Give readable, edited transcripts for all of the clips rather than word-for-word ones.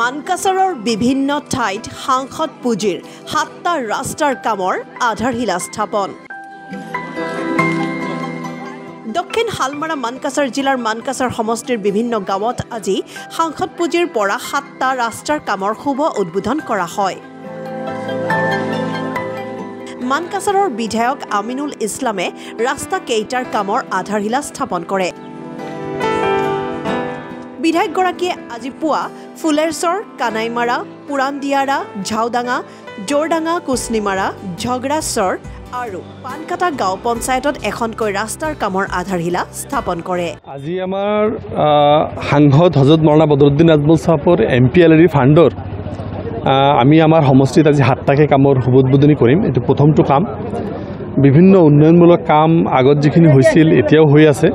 মানকাছাৰৰ বিভিন্ন ঠাইত সাংসদ পুঁজিৰ 7টা ৰাস্তাৰ কামৰ আধাৰশিলা স্থাপন। দক্ষিণ হালমাৰা মানকাছাৰ জিলাৰ মানকাছাৰ সমষ্টিৰ বিভিন্ন গাঁৱত আজি সাংসদ পুঁজিৰ পৰা 7টা ৰাস্তাৰ কামৰ শুভ উদ্বোধন কৰা হয়। মানকাছাৰৰ বিধায়ক আমিনুল ইছলামে ৰাস্তা কেইটাৰ কামৰ আধাৰশিলা স্থাপন কৰে। বিধায়কগৰাকীয়ে আজি পুৱা ফুলেৰচৰ, কানাইমাৰা, পুৰাণদিয়াৰা, ঝাওডাঙা, জোৰডাঙা, কুচনিমাৰা, ঝগৰাচৰ আৰু পানকাটা গাঁও পঞ্চায়তত এখনকৈ ৰাস্তাৰ কামৰ আধাৰশিলা স্থাপন কৰে। আজি আমাৰ সাংসদ হজৰত মৌলানা বদৰুদ্দিন আজমল সাহেবৰ MPLR ফাণ্ডৰ আমি আমাৰ সমষ্টিত আজি 7টাকৈ কামৰ শুভ উদ্বোধনী কৰিম। এইটো প্ৰথমটো কাম। বিভিন্ন উন্নয়নমূলক কাম আগত যিখিনি হৈছিল এতিয়াও হৈ আছে।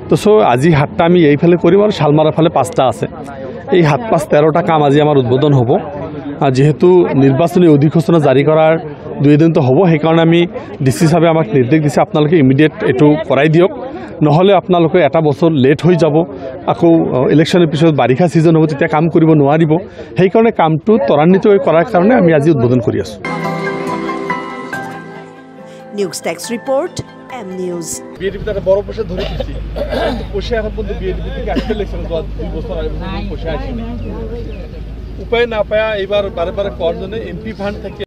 তো আজি 7টা আমি এইফালে কৰিম আৰু শালমাৰাৰ ফালে 5টা আছে। এই 7, 5, 13টা কাম আজি আমাৰ উদ্বোধন হ'ব। যেহেতু নিৰ্বাচনী অধিসূচনা জাৰি কৰাৰ 2 দিনটো হ'ব, সেইকাৰণে আমি DC সাহেবে আমাক নিৰ্দেশ দিছে আপোনালোকে ইমিডিয়েট এইটো কৰাই দিয়ক, নহ'লে আপোনালোকে এটা বছৰ লেট হৈ যাব। আকৌ ইলেকশ্যনৰ পিছত বাৰিষা ছিজন হ'ব, তেতিয়া কাম কৰিব নোৱাৰিব। সেইকাৰণে কামটো ত্বৰান্বিত কৰাৰ কাৰণে আমি আজি উদ্বোধন কৰি আছোঁ। News desk report M news. BNP তারা বড় পয়সা ধরে দিচ্ছি, পয়সা এখন পর্যন্ত বিএনপি থেকে আসতে লেগেছিল 2 বছর আগে পয়সা আসেনি। উপায় না পায়া এবার বারে বারে করার জন্য MP ফান্ড থেকে